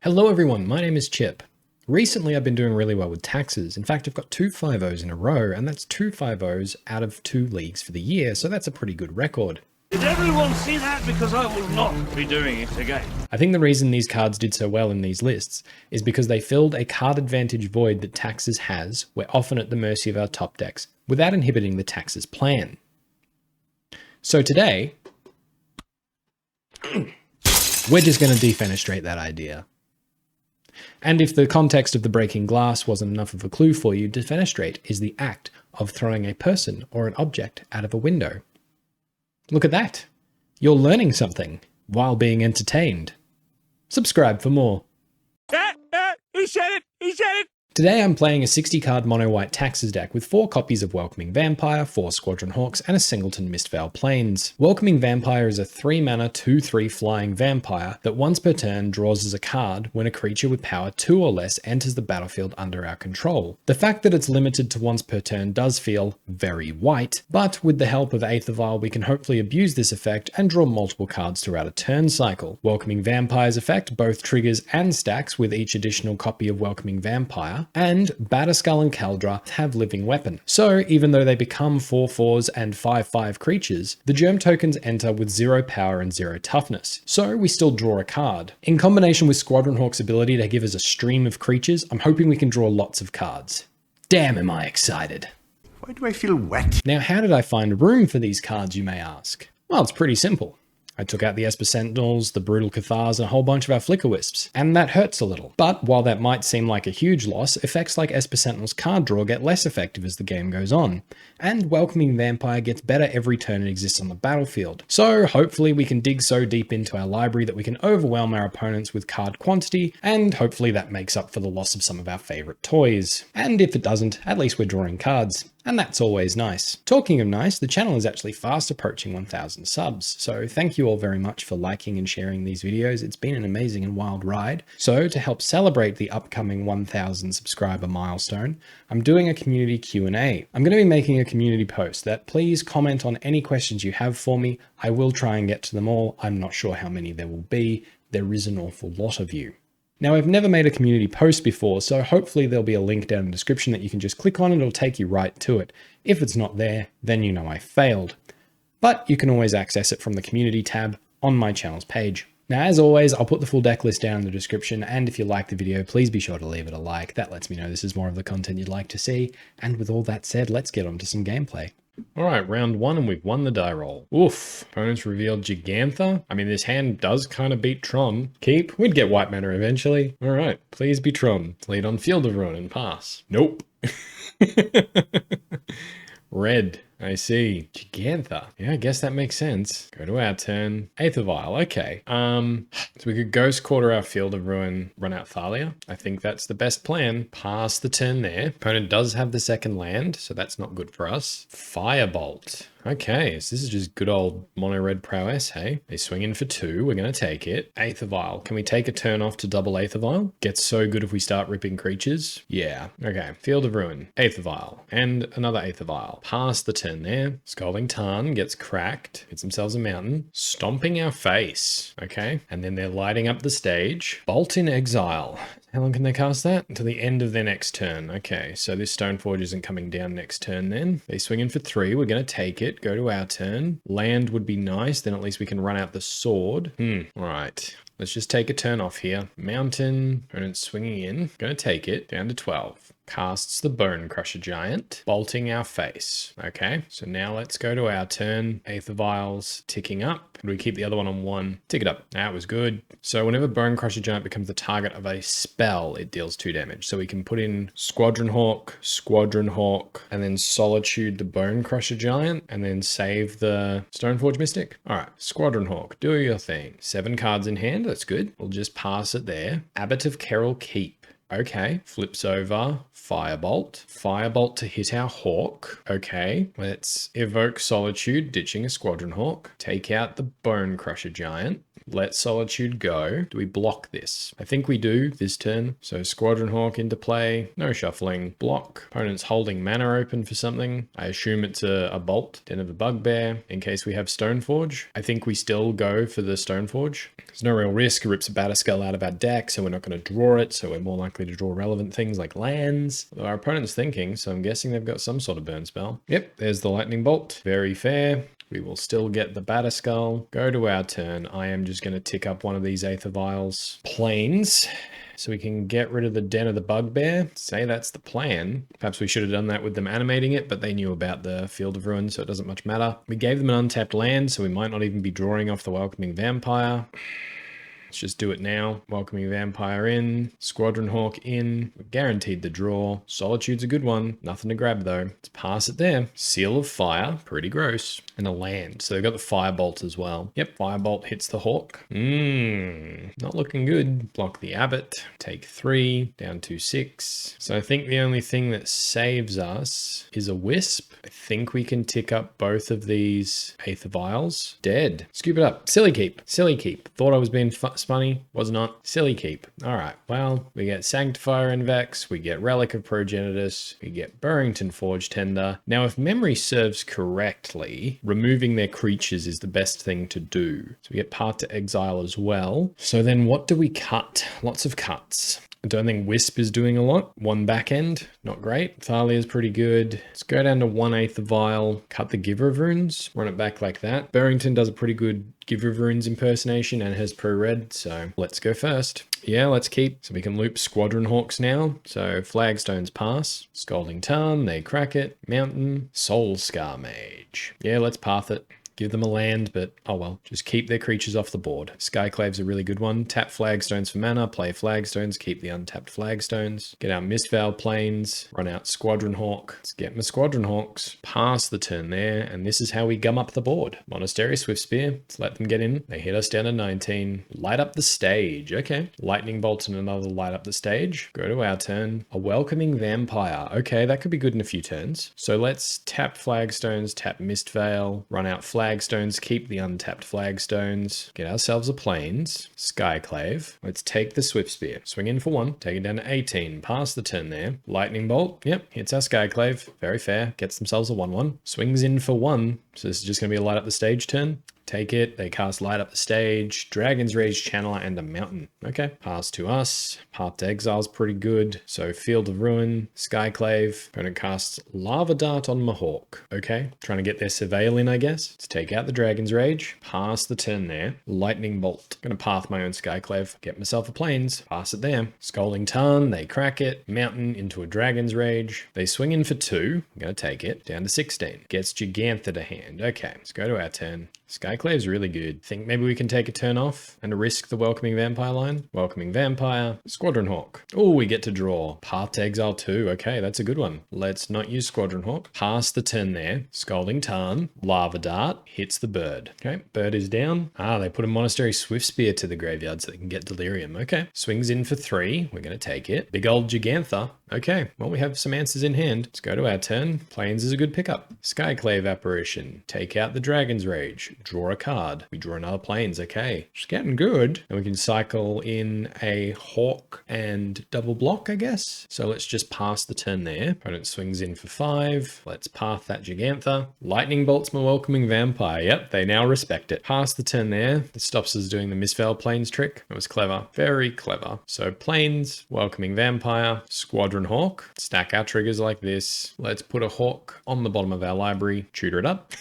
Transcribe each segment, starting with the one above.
Hello everyone, my name is Chip. Recently I've been doing really well with taxes. In fact, I've got 2 5-0s in a row, and that's 2 5-0s out of 2 leagues for the year, so that's a pretty good record. Did everyone see that? Because I will not be doing it again. I think the reason these cards did so well in these lists is because they filled a card advantage void that taxes has. We're often at the mercy of our top decks, without inhibiting the taxes plan. So today, we're just going to defenestrate that idea. And if the context of the breaking glass wasn't enough of a clue for you, defenestrate is the act of throwing a person or an object out of a window. Look at that. You're learning something while being entertained. Subscribe for more. He said it! He said it! Today I'm playing a 60-card mono-white taxes deck with 4 copies of Welcoming Vampire, 4 Squadron Hawks, and a singleton Mistveil Plains. Welcoming Vampire is a 3-mana 2/3 flying vampire that once per turn draws as a card when a creature with power 2 or less enters the battlefield under our control. The fact that it's limited to once per turn does feel very white, but with the help of Aether Vial we can hopefully abuse this effect and draw multiple cards throughout a turn cycle. Welcoming Vampire's effect both triggers and stacks with each additional copy of Welcoming Vampire, and Batterskull and Kaldra have living weapon. So even though they become 4/4s and 5/5 creatures, the germ tokens enter with 0 power and 0 toughness. So we still draw a card. In combination with Squadron Hawk's ability to give us a stream of creatures, I'm hoping we can draw lots of cards. Damn, am I excited. Why do I feel wet? Now, how did I find room for these cards, you may ask? Well, it's pretty simple. I took out the Esper Sentinels, the Brutal Cathars, and a whole bunch of our Flickerwisps, and that hurts a little. But while that might seem like a huge loss, effects like Esper Sentinel's card draw get less effective as the game goes on, and Welcoming Vampire gets better every turn it exists on the battlefield. So hopefully we can dig so deep into our library that we can overwhelm our opponents with card quantity, and hopefully that makes up for the loss of some of our favourite toys. And if it doesn't, at least we're drawing cards. And that's always nice. Talking of nice, the channel is actually fast approaching 1,000 subs, so thank you all very much for liking and sharing these videos. It's been an amazing and wild ride. So to help celebrate the upcoming 1,000 subscriber milestone, I'm doing a community Q&A. I'm going to be making a community post that please comment on any questions you have for me. I will try and get to them all. I'm not sure how many there will be. There is an awful lot of you. Now, I've never made a community post before, so hopefully there'll be a link down in the description that you can just click on and it'll take you right to it. If it's not there, then you know I failed. But you can always access it from the community tab on my channel's page. Now, as always, I'll put the full deck list down in the description, and if you like the video, please be sure to leave it a like. That lets me know this is more of the content you'd like to see. And with all that said, let's get on to some gameplay. All right, round 1, and we've won the die roll. Oof. Opponents revealed Gigantha. I mean, this hand does kind of beat Tron. Keep. We'd get white mana eventually. All right, please be Tron. Lead on Field of Ruin and pass. Nope. Red. I see. Gigantha. Yeah, I guess that makes sense. Go to our turn. Aether Vial. Okay. So we could Ghost Quarter our Field of Ruin, run out Thalia. I think that's the best plan. Pass the turn there. Opponent does have the second land, so that's not good for us. Firebolt. Okay, so this is just good old mono-red prowess, hey? They swing in for 2, we're going to take it. Aether Vial. Can we take a turn off to double Aether Vial? Gets so good if we start ripping creatures. Yeah, okay. Field of Ruin. Aether Vial. And another Aether Vial. Pass the turn there. Scalding Tarn gets cracked. Gets themselves a mountain. Stomping our face. Okay, and then they're lighting up the stage. Bolt in Exile. How long can they cast that? Until the end of their next turn. Okay, so this Stoneforge isn't coming down next turn then. They swing in for 3. We're going to take it. Go to our turn. Land would be nice. Then at least we can run out the sword. All right. Let's just take a turn off here. Mountain. Opponent swinging in. Going to take it. Down to 12. Casts the Bone Crusher Giant, bolting our face. Okay, so now let's go to our turn. Aether Vials ticking up. Do we keep the other one on 1? Tick it up. That was good. So whenever Bone Crusher Giant becomes the target of a spell, it deals 2 damage. So we can put in Squadron Hawk, and then Solitude the Bone Crusher Giant, and then save the Stoneforge Mystic. All right, Squadron Hawk, do your thing. 7 cards in hand, that's good. We'll just pass it there. Abbot of Kerrol Keep. Okay, flips over, Firebolt. Firebolt to hit our Hawk. Okay, let's evoke Solitude, ditching a Squadron Hawk. Take out the Bone Crusher Giant. Let Solitude go. Do we block this? I think we do this turn. So Squadron Hawk into play. No shuffling. Block. Opponent's holding mana open for something. I assume it's a bolt. Den of a Bugbear in case we have Stoneforge. I think we still go for the Stoneforge. There's no real risk. It rips a Batterskull out of our deck, so we're not going to draw it. So we're more likely to draw relevant things like lands. Although our opponent's thinking, so I'm guessing they've got some sort of burn spell. Yep, there's the Lightning Bolt. Very fair. We will still get the Batterskull. Go to our turn. I am just going to tick up one of these Aether Vials. Plains. So we can get rid of the Den of the Bugbear. Say that's the plan. Perhaps we should have done that with them animating it, but they knew about the Field of Ruin, so it doesn't much matter. We gave them an untapped land, so we might not even be drawing off the Welcoming Vampire. Let's just do it now. Welcoming Vampire in. Squadron Hawk in. We're guaranteed the draw. Solitude's a good one. Nothing to grab though. Let's pass it there. Seal of Fire. Pretty gross. And a land. So they've got the Firebolt as well. Yep. Firebolt hits the Hawk. Not looking good. Block the Abbot. Take 3. Down to 6. So I think the only thing that saves us is a Wisp. I think we can tick up both of these Aether Vials. Dead. Scoop it up. Silly keep. Silly keep. Thought I was being funny. Was not. Silly keep. All right. Well, we get Sanctifier en-Vec. We get Relic of Progenitus. We get Burrenton Forge-Tender. Now, if memory serves correctly, removing their creatures is the best thing to do. So we get part to exile as well. So then what do we cut? Lots of cuts. I don't think Wisp is doing a lot. One back end, not great. Thalia is pretty good. Let's go down to 1 Aether Vial, cut the Giver of Runes, run it back like that. Burrenton does a pretty good Giver of Runes impersonation and has pro-red, so let's go first. Yeah, let's keep. So we can loop Squadron Hawks now. So Flagstones pass. Scalding Tarn, they crack it. Mountain, Soul Scar Mage. Yeah, let's path it. Give them a land, but oh well. Just keep their creatures off the board. Skyclave's a really good one. Tap Flagstones for mana, play Flagstones, keep the untapped Flagstones. Get our Mistveil Plains, run out Squadron Hawk. Let's get my Squadron Hawks. Pass the turn there, and this is how we gum up the board. Monastery, Swift Spear. Let's let them get in. They hit us down to 19. Light up the stage. Okay. Lightning Bolt and another light up the stage. Go to our turn. A Welcoming Vampire. Okay, that could be good in a few turns. So let's tap Flagstones, tap Mistveil, run out Flagstones, keep the untapped Flagstones, get ourselves a Plains, Skyclave. Let's take the Swift Spear. Swing in for 1, take it down to 18, pass the turn there. Lightning Bolt, yep, hits our Skyclave. Very fair, gets themselves a 1/1. Swings in for 1, so this is just going to be a light up the stage turn. Take it, they cast Light Up the Stage, Dragon's Rage Channeler, and a Mountain. Okay, pass to us. Path to Exile's pretty good. So Field of Ruin, Skyclave. Opponent casts Lava Dart on Mahawk. Okay, trying to get their Surveil in, I guess. Let's take out the Dragon's Rage. Pass the turn there. Lightning Bolt. Gonna path my own Skyclave. Get myself a Plains. Pass it there. Scalding Tarn, they crack it. Mountain into a Dragon's Rage. They swing in for 2. I'm gonna take it. Down to 16. Gets Gigantha to hand. Okay, let's go to our turn. Skyclave's really good. Think maybe we can take a turn off and risk the Welcoming Vampire line. Welcoming Vampire. Squadron Hawk. Oh, we get to draw. Path to Exile 2. Okay, that's a good one. Let's not use Squadron Hawk. Pass the turn there. Scalding Tarn. Lava Dart. Hits the bird. Okay, bird is down. Ah, they put a Monastery Swift Spear to the graveyard so they can get Delirium. Okay. Swings in for 3. We're going to take it. Big old Gigantha. Okay, well, we have some answers in hand. Let's go to our turn. Plains is a good pickup. Skyclave Apparition. Take out the Dragon's Rage. Draw a card. We draw another Plains. Okay, it's getting good. And we can cycle in a Hawk and double block, I guess. So let's just pass the turn there. Opponent swings in for 5. Let's path that Gigantha. Lightning Bolt's my Welcoming Vampire. Yep, they now respect it. Pass the turn there. That stops us doing the Mistveil Plains trick. It was clever. Very clever. So Plains, Welcoming Vampire, Squadron Hawk. Stack our triggers like this. Let's put a Hawk on the bottom of our library. Tutor it up.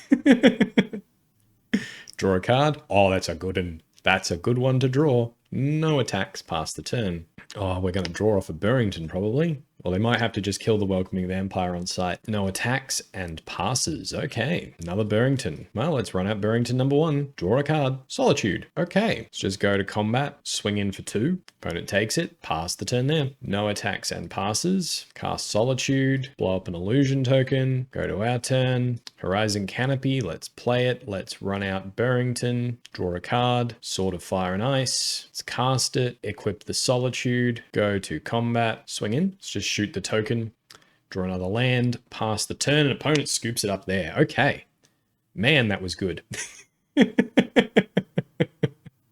Draw a card. Oh, that's a good one. That's a good one to draw. No attacks past the turn. Oh, we're going to draw off a Burrenton probably. Or they might have to just kill the Welcoming Vampire on sight. No attacks and passes. Okay, another Burrenton. Well, let's run out Burrenton number 1. Draw a card. Solitude. Okay, let's just go to combat. Swing in for 2. Opponent takes it. Pass the turn there. No attacks and passes. Cast Solitude. Blow up an illusion token. Go to our turn. Horizon Canopy. Let's play it. Let's run out Burrenton. Draw a card. Sword of Fire and Ice. Let's cast it. Equip the Solitude. Go to combat. Swing in. Let's just shoot the token. Draw another land. Pass the turn. And opponent scoops it up there. Okay. Man, that was good.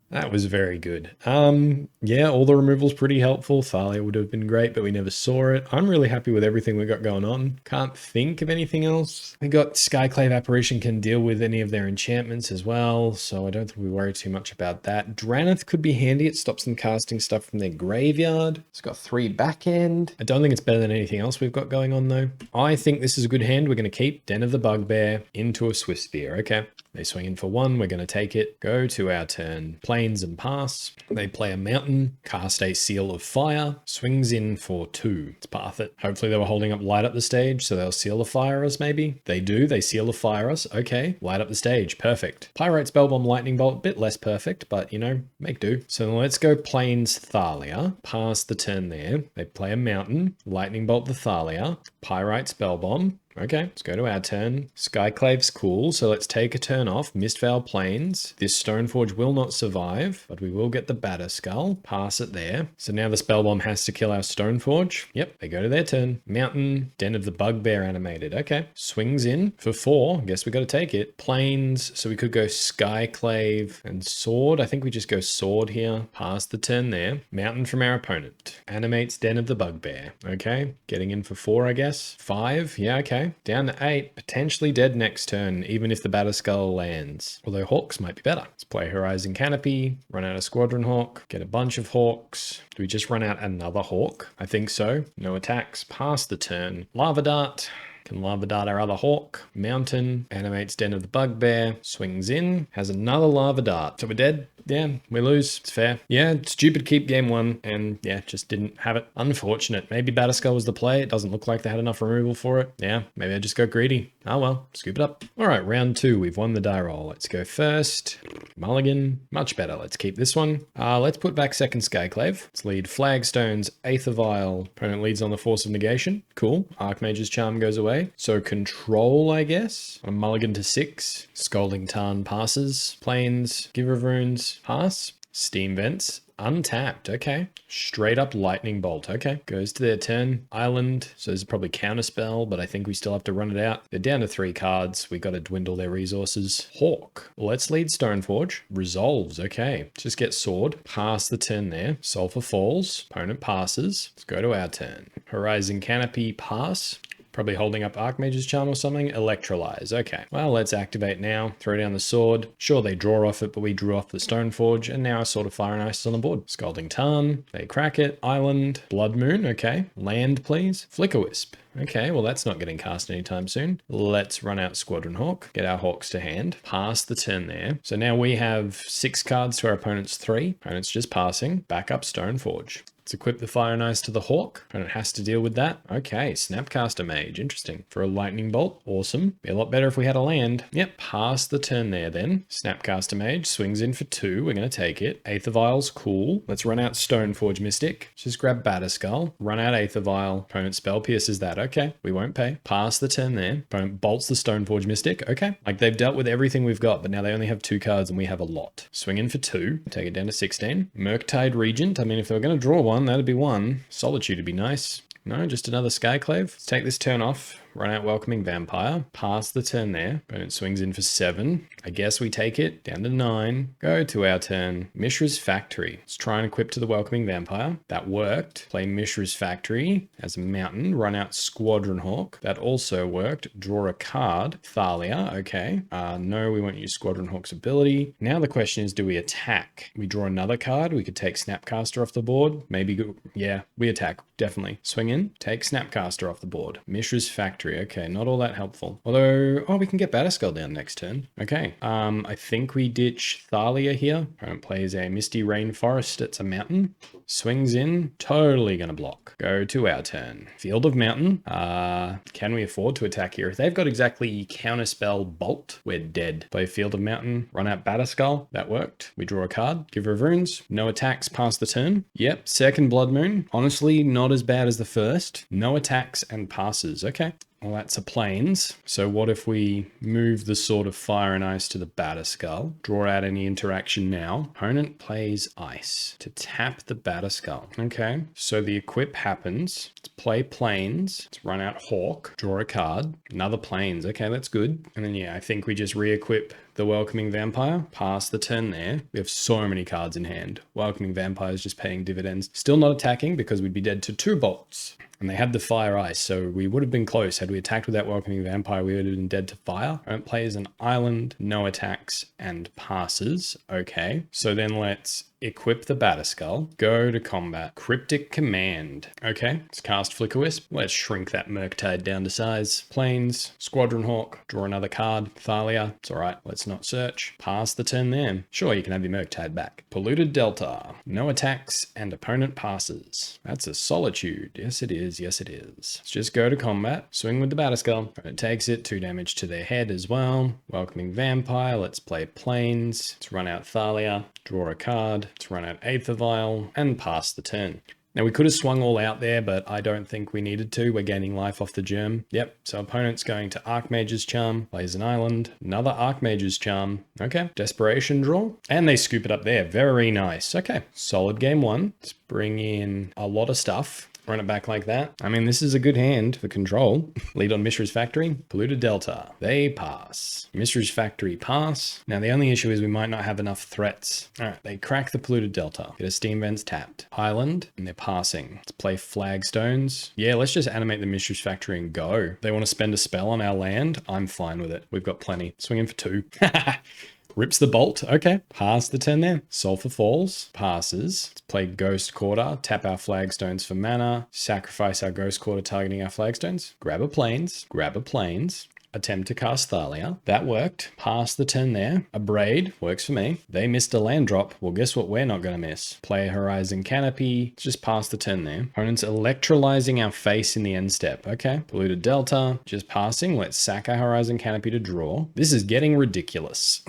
That was very good. Yeah, all the removal's pretty helpful. Thalia would have been great, but we never saw it. I'm really happy with everything we got going on. Can't think of anything else. We got Skyclave Apparition can deal with any of their enchantments as well, so I don't think we worry too much about that. Drannith could be handy. It stops them casting stuff from their graveyard. It's got 3 back end. I don't think it's better than anything else we've got going on though. I think this is a good hand. We're going to keep Den of the Bugbear into a Swift Spear. Okay. They swing in for 1. We're going to take it. Go to our turn. Plains and pass. They play a mountain. Cast a Seal of Fire. Swings in for 2. Let's path it. Hopefully they were holding up Light Up the Stage, so they'll Seal of Fire us maybe. They do. They Seal of Fire us. Okay. Light Up the Stage. Perfect. Pyrite Spellbomb Lightning Bolt. Bit less perfect, but you know, make do. So let's go Plains Thalia. Pass the turn there. They play a mountain. Lightning Bolt the Thalia. Pyrite Spellbomb. Okay, let's go to our turn. Skyclave's cool, so let's take a turn off. Mistveil Plains. This Stoneforge will not survive, but we will get the Batterskull. Pass it there. So now the Spellbomb has to kill our Stoneforge. Yep, they go to their turn. Mountain, Den of the Bugbear animated. Okay, swings in for 4. Guess we got to take it. Plains, so we could go Skyclave and Sword. I think we just go Sword here. Pass the turn there. Mountain from our opponent. Animates Den of the Bugbear. Okay, getting in for 4, I guess. 5, yeah, okay. Down to 8, potentially dead next turn, even if the Batterskull lands. Although Hawks might be better. Let's play Horizon Canopy, run out a Squadron Hawk, get a bunch of Hawks. Do we just run out another Hawk? I think so. No attacks, pass the turn. Lava Dart. Can Lava Dart our other Hawk. Mountain, animates Den of the Bugbear, swings in, has another Lava Dart. So we're dead. Yeah, we lose. It's fair. Yeah, stupid keep game 1, and yeah, just didn't have it. Unfortunate. Maybe Batterskull was the play. It doesn't look like they had enough removal for it. Yeah, maybe I just got greedy. Oh well, scoop it up. All right, round 2. We've won the die roll. Let's go first. Mulligan. Much better. Let's keep this one. Let's put back second Skyclave. Let's lead Flagstones, Aether Vial. Opponent leads on the Force of Negation. Cool. Archmage's Charm goes away. So control, I guess. A mulligan to 6. Scalding Tarn passes. Plains. Giver of Runes. Pass. Steam Vents. Untapped. Okay. Straight up Lightning Bolt. Okay. Goes to their turn. Island. So there's probably Counterspell, but I think we still have to run it out. They're down to 3 cards. We got to dwindle their resources. Hawk. Let's lead Stoneforge. Resolves. Okay. Just get Sword. Pass the turn there. Sulfur falls. Opponent passes. Let's go to our turn. Horizon Canopy. Pass. Probably holding up Archmage's Charm or something. Electrolyze. Okay. Well, let's activate now. Throw down the sword. Sure, they draw off it, but we drew off the Stoneforge, and now our Sword of Fire and Ice is on the board. Scalding Tarn. They crack it. Island. Blood Moon. Okay. Land, please. Flickerwisp. Okay, well that's not getting cast anytime soon. Let's run out Squadron Hawk, get our Hawks to hand, pass the turn there. So now we have 6 cards to our opponent's 3. Opponent's just passing, back up Stoneforge. Let's equip the Fire and Ice to the Hawk. Opponent has to deal with that. Okay, Snapcaster Mage, interesting. For a Lightning Bolt, awesome. Be a lot better if we had a land. Yep, pass the turn there then. Snapcaster Mage swings in for 2, we're gonna take it. Aether Vial's cool. Let's run out Stoneforge Mystic. Just grab Batterskull, run out Aether Vial. Opponent Spell Pierces that. Okay, we won't pay. Pass the turn there. Opponent bolts the Stoneforge Mystic. Okay, like they've dealt with everything we've got, but now they only have 2 cards and we have a lot. Swing in for 2, take it down to 16. Murktide Regent. I mean, if they were gonna draw one, that'd be 1. Solitude would be nice. No, just another Skyclave. Let's take this turn off. Run out Welcoming Vampire. Pass the turn there. Opponent swings in for 7. I guess we take it down to 9. Go to our turn. Mishra's Factory. Let's try and equip to the Welcoming Vampire. That worked. Play Mishra's Factory as a mountain. Run out Squadron Hawk. That also worked. Draw a card. Thalia. Okay. No, we won't use Squadron Hawk's ability. Now the question is, do we attack? We draw another card. We could take Snapcaster off the board. Maybe go, yeah, we attack. Definitely. Swing in. Take Snapcaster off the board. Mishra's Factory. Factory. Okay, not all that helpful. Although, oh, we can get Batterskull down next turn. Okay, I think we ditch Thalia here. Opponent plays a Misty Rainforest. It's a mountain. Swings in, totally gonna block. Go to our turn. Field of Mountain. Can we afford to attack here? If they've got exactly Counterspell Bolt, we're dead. Play Field of Mountain, run out Batterskull. That worked. We draw a card, give her runes. No attacks past the turn. Yep, second Blood Moon. Honestly, not as bad as the first. No attacks and passes. Okay. Well, that's a Plains. So what if we move the Sword of Fire and Ice to the Batterskull? Draw out any interaction now. Opponent plays Ice to tap the Batterskull. Okay, so the equip happens. Let's play Plains. Let's run out Hawk. Draw a card. Another Plains. Okay, that's good. And then, yeah, I think we just re-equip the Welcoming Vampire. Pass the turn there. We have so many cards in hand. Welcoming Vampire is just paying dividends. Still not attacking because we'd be dead to 2 bolts. And they had the Fire Ice, so we would have been close. Had we attacked with that Welcoming Vampire, we would have been dead to fire. Opponent plays an island, no attacks, and passes. Okay, so then let's equip the Batterskull. Go to combat. Cryptic Command. Okay, let's cast Flickerwisp. Let's shrink that Murktide down to size. Plains, Squadron Hawk, draw another card. Thalia, it's alright, let's not search. Pass the turn there. Sure, you can have your Murktide back. Polluted Delta. No attacks, and opponent passes. That's a Solitude. Yes, it is. Yes, it is. Let's just go to combat. Swing with the Batterskull. Opponent takes it. 2 damage to their head as well. Welcoming Vampire. Let's play Plains. Let's run out Thalia. Draw a card. Let's run out Aether Vial and pass the turn. Now we could have swung all out there, but I don't think we needed to. We're gaining life off the germ. Yep, so opponent's going to Archmage's Charm, plays an island, another Archmage's Charm. Okay, Desperation draw, and they scoop it up there. Very nice. Okay, solid game 1. Let's bring in a lot of stuff. Run it back like that. I mean, this is a good hand for control. Lead on Mishra's Factory. Polluted Delta. They pass. Mishra's Factory pass. Now, the only issue is we might not have enough threats. All right, they crack the Polluted Delta. Get a Steam Vents tapped. Island, and they're passing. Let's play Flagstones. Yeah, let's just animate the Mishra's Factory and go. They want to spend a spell on our land. I'm fine with it. We've got plenty. Swing in for 2. Rips the bolt. Okay. Pass the turn there. Sulfur Falls. Passes. Let's play Ghost Quarter. Tap our Flagstones for mana. Sacrifice our Ghost Quarter targeting our Flagstones. Grab a Plains. Grab a Plains. Attempt to cast Thalia. That worked. Pass the turn there. A Braid. Works for me. They missed a land drop. Well, guess what we're not going to miss? Play Horizon Canopy. Let's just pass the turn there. Opponent's electrolyzing our face in the end step. Okay. Polluted Delta. Just passing. Let's sack our Horizon Canopy to draw. This is getting ridiculous.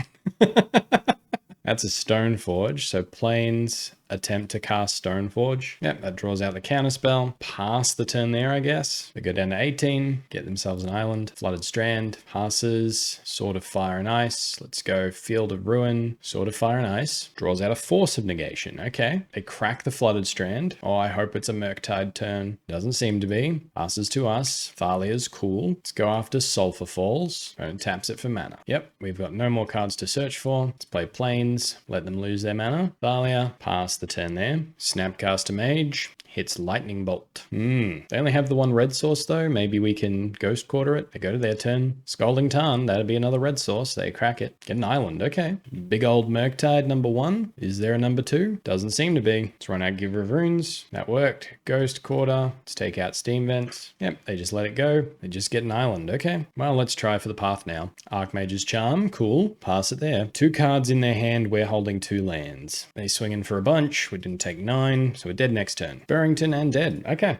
That's a Stoneforge. So Plains, attempt to cast Stoneforge. Yep, that draws out the counterspell. Pass the turn there, I guess. They go down to 18, get themselves an island. Flooded Strand, passes. Sword of Fire and Ice. Let's go Field of Ruin. Sword of Fire and Ice. Draws out a Force of Negation. Okay, they crack the Flooded Strand. Oh, I hope it's a Murktide turn. Doesn't seem to be. Passes to us. Thalia's cool. Let's go after Sulfur Falls. And taps it for mana. Yep, we've got no more cards to search for. Let's play Plains. Let them lose their mana. Thalia, pass the turn there. Snapcaster Mage. Hits Lightning Bolt. They only have the 1 red source though. Maybe we can Ghost Quarter it. They go to their turn. Scalding Tarn, that'd be another red source. They crack it. Get an island. Okay. Big old Murktide number 1. Is there a number 2? Doesn't seem to be. Let's run out Giver of Runes. That worked. Ghost Quarter. Let's take out Steam Vents. Yep, they just let it go. They just get an island. Okay. Well, let's try for the path now. Archmage's Charm. Cool. Pass it there. 2 cards in their hand. We're holding 2 lands. They swing in for a bunch. We didn't take 9, so we're dead next turn. Burrenton and dead. Okay.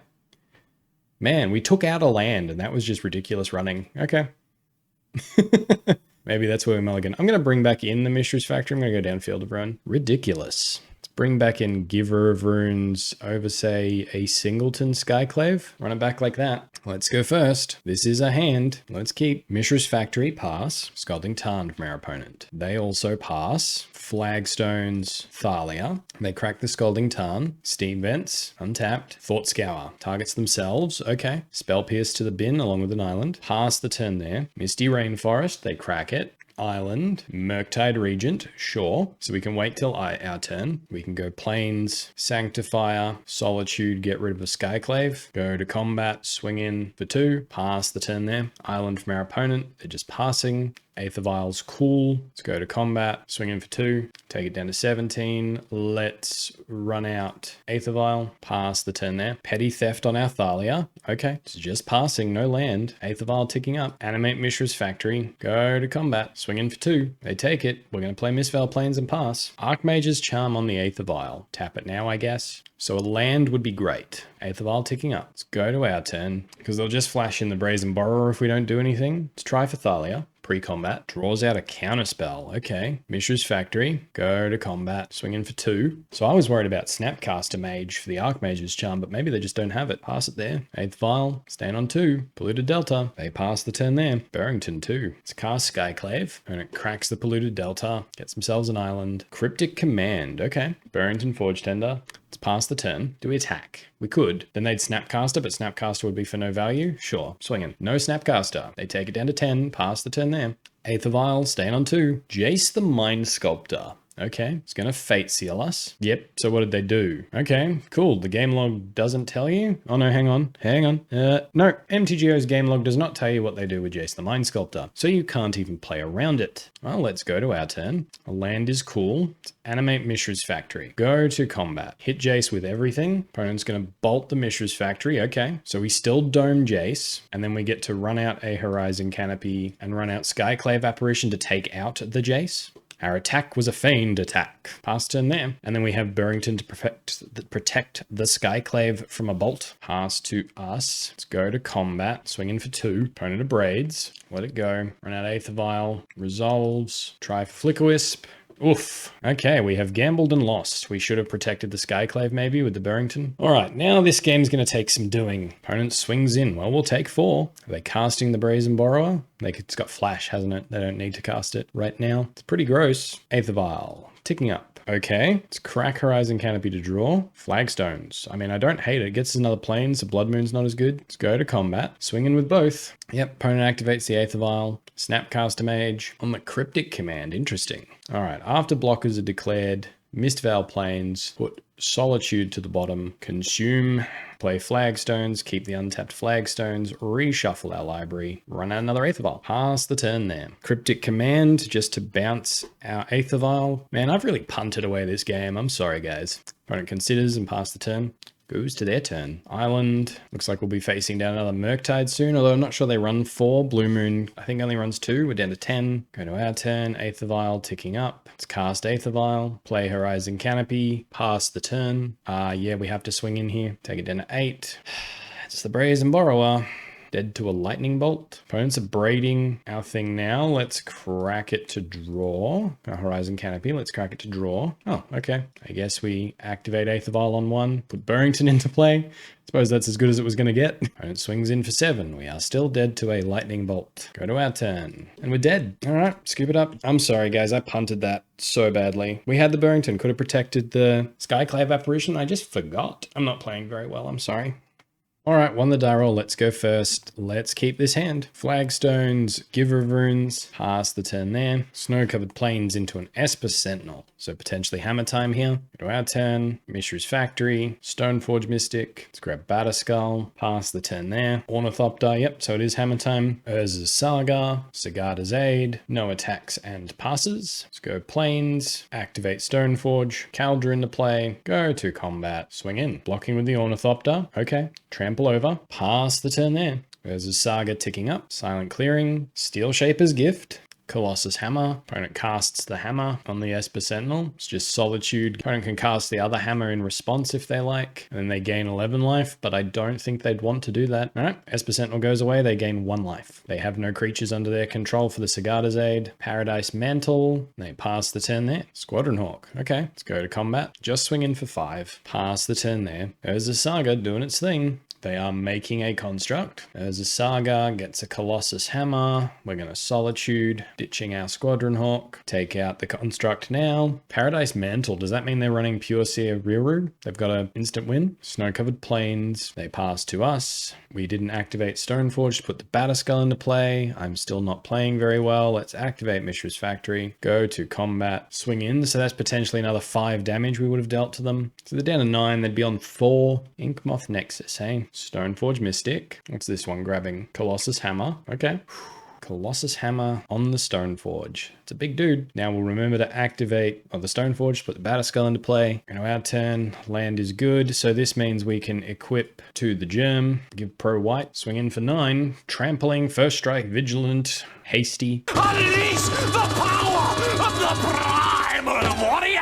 Man, we took out a land and that was just ridiculous running. Okay. Maybe that's where we mulligan. I'm going to bring back in the Mishra's Factory. I'm going to go down Field of Ruin. Ridiculous. Let's bring back in Giver of Runes over, say, a Singleton Skyclave. Run it back like that. Let's go first. This is a hand. Let's keep Mishra's Factory, pass. Scalding Tarn from our opponent. They also pass. Flagstones, Thalia. They crack the Scalding Tarn. Steam Vents, untapped. Thought Scour. Targets themselves. Okay. Spell Pierce to the bin along with an island. Pass the turn there. Misty Rainforest. They crack it. Island, Murktide Regent, sure. So we can wait till our turn. We can go Plains, Sanctifier, Solitude, get rid of a Skyclave, go to combat, swing in for 2, pass the turn there. Island from our opponent, they're just passing. Aether Vial's cool. Let's go to combat, swing in for 2, take it down to 17. Let's run out Aether Vial, pass the turn there. Petty theft on our Thalia. Okay, it's just passing, no land. Aether Vial ticking up. Animate Mishra's factory, go to combat, swing in for 2. They take it. We're going to play Mistveil Plains and pass. Archmage's Charm on the Aether Vial. Tap it now, I guess. So a land would be great. Aether Vial ticking up. Let's go to our turn, because they'll just flash in the Brazen Borrower if we don't do anything. Let's try for Thalia. Pre-combat. Draws out a counterspell. Okay. Mishra's Factory. Go to combat. Swing in for 2. So I was worried about Snapcaster Mage for the Archmage's Charm, but maybe they just don't have it. Pass it there. Aether Vial. Stand on 2. Polluted Delta. They pass the turn there. Burrenton 2. Let's cast Skyclave. And it cracks the Polluted Delta. Gets themselves an island. Cryptic Command. Okay. Burrenton Forge-Tender. Let's pass the turn. Do we attack? We could. Then they'd Snapcaster, but Snapcaster would be for no value. Sure. Swinging. No Snapcaster. They take it down to 10. Pass the turn there. Aether Vial. Staying on 2. Jace the Mind Sculptor. Okay, it's going to Fate Seal us. Yep, so what did they do? Okay, cool. The game log doesn't tell you? Oh no, hang on. No, MTGO's game log does not tell you what they do with Jace the Mind Sculptor, so you can't even play around it. Well, let's go to our turn. A land is cool. Let's animate Mishra's Factory. Go to combat. Hit Jace with everything. Opponent's going to bolt the Mishra's Factory. Okay, so we still dome Jace, and then we get to run out a Horizon Canopy and run out Skyclave Apparition to take out the Jace. Our attack was a feigned attack. Pass turn there. And then we have Burrenton to protect the Skyclave from a bolt. Pass to us. Let's go to combat. Swing in for 2. Opponent of Braids. Let it go. Run out Aether Vial. Resolves. Try for Flickerwisp. Oof. Okay, we have gambled and lost. We should have protected the Skyclave maybe with the Burrenton. All right, now this game's going to take some doing. Opponent swings in. Well, we'll take 4. Are they casting the Brazen Borrower? It's got flash, hasn't it? They don't need to cast it right now. It's pretty gross. Aether Vial. Ticking up. Okay, let's crack Horizon Canopy to draw. Flagstones. I mean, I don't hate it. It gets us another plane, so Blood Moon's not as good. Let's go to combat. Swinging with both. Yep, opponent activates the Aether Vial. Snapcaster Mage on the Cryptic Command. Interesting. All right, after blockers are declared, Mistveil Plains, put Solitude to the bottom, consume, play Flagstones, keep the untapped Flagstones, reshuffle our library, run out another Aether Vial. Pass the turn there. Cryptic Command just to bounce our Aether Vial. Man, I've really punted away this game. I'm sorry, guys. Opponent considers and pass the turn. Goes to their turn. Island. Looks like we'll be facing down another Murktide soon, although I'm not sure they run 4. Blue Moon, I think, only runs 2. We're down to 10. Go to our turn. Aether Vial ticking up. Let's cast Aether Vial. Play Horizon Canopy. Pass the turn. Yeah, we have to swing in here. Take it down to 8. It's the Brazen Borrower. Dead to a lightning bolt. Opponents are braiding our thing now. Let's crack it to draw. Our Horizon Canopy. Let's crack it to draw. Oh, okay. I guess we activate Aether Vial on 1. Put Burrenton into play. Suppose that's as good as it was going to get. Opponent swings in for 7. We are still dead to a lightning bolt. Go to our turn. And we're dead. All right, scoop it up. I'm sorry, guys. I punted that so badly. We had the Burrenton. Could have protected the Skyclave Apparition. I just forgot. I'm not playing very well. I'm sorry. All right, won the die roll. Let's go first. Let's keep this hand. Flagstones, Giver of Runes, pass the turn there. Snow-covered plains into an Esper Sentinel. So potentially hammer time here. Go to our turn. Mishra's Factory, Stoneforge Mystic. Let's grab Batterskull, pass the turn there. Ornithopter, yep, so it is hammer time. Urza's Saga, Sigarda's Aid, no attacks and passes. Let's go Plains, activate Stoneforge, Kaldra into play, go to combat, swing in. Blocking with the Ornithopter, okay. Trample over, pass the turn there. There's a Saga ticking up, Silent Clearing, Steel Shaper's Gift, Colossus Hammer. Opponent casts the hammer on the Esper Sentinel. It's just Solitude. Opponent can cast the other hammer in response if they like, and then they gain 11 life, but I don't think they'd want to do that. All right, Esper Sentinel goes away, they gain 1 life. They have no creatures under their control for the Sigarda's Aid. Paradise Mantle, they pass the turn there. Squadron Hawk, okay, let's go to combat. Just swing in for 5. Pass the turn there. There's a Saga doing its thing. They are making a construct. There's a Saga, gets a Colossus Hammer. We're going to Solitude, ditching our Squadron Hawk. Take out the construct now. Paradise Mantle, does that mean they're running Pure Seer Rearroot? They've got an instant win. Snow-covered plains, they pass to us. We didn't activate Stoneforge to put the Batterskull into play. I'm still not playing very well. Let's activate Mishra's Factory. Go to combat, swing in. So that's potentially another 5 damage we would have dealt to them. So they're down to 9, they'd be on 4. Inkmoth Nexus, hey? Stoneforge Mystic. What's this one grabbing? Colossus Hammer. Okay. Colossus Hammer on the Stoneforge. It's a big dude. Now we'll remember to activate the Stoneforge, put the Batterskull into play. Our turn, land is good. So this means we can equip to the Germ, give pro white, swing in for 9, trampling, first strike, vigilant, hasty. Unleash the power of the primal warrior!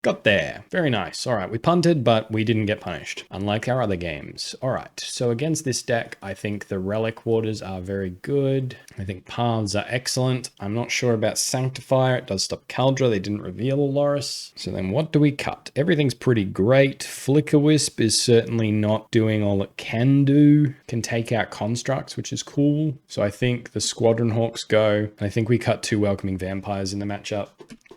Got there. Very nice. All right, we punted, but we didn't get punished, unlike our other games. All right, so against this deck, I think the Relic-Warders are very good. I think Paths are excellent. I'm not sure about Sanctifier. It does stop Kaldra. They didn't reveal a Loris. So then what do we cut? Everything's pretty great. Flickerwisp is certainly not doing all it can do. Can take out constructs, which is cool. So I think the Squadron Hawks go. I think we cut 2 Welcoming Vampires in the matchup.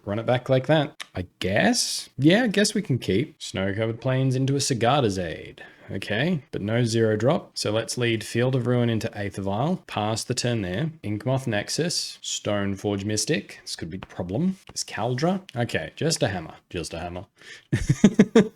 Run it back like that, I guess. Yeah, I guess we can keep Snow-Covered Plains into a Sigarda's Aid. Okay, but no 0 drop. So let's lead Field of Ruin into Aether Vial. Pass the turn there. Inkmoth Nexus. Stoneforge Mystic. This could be the problem. There's Kaldra. Okay, just a hammer. Just a hammer.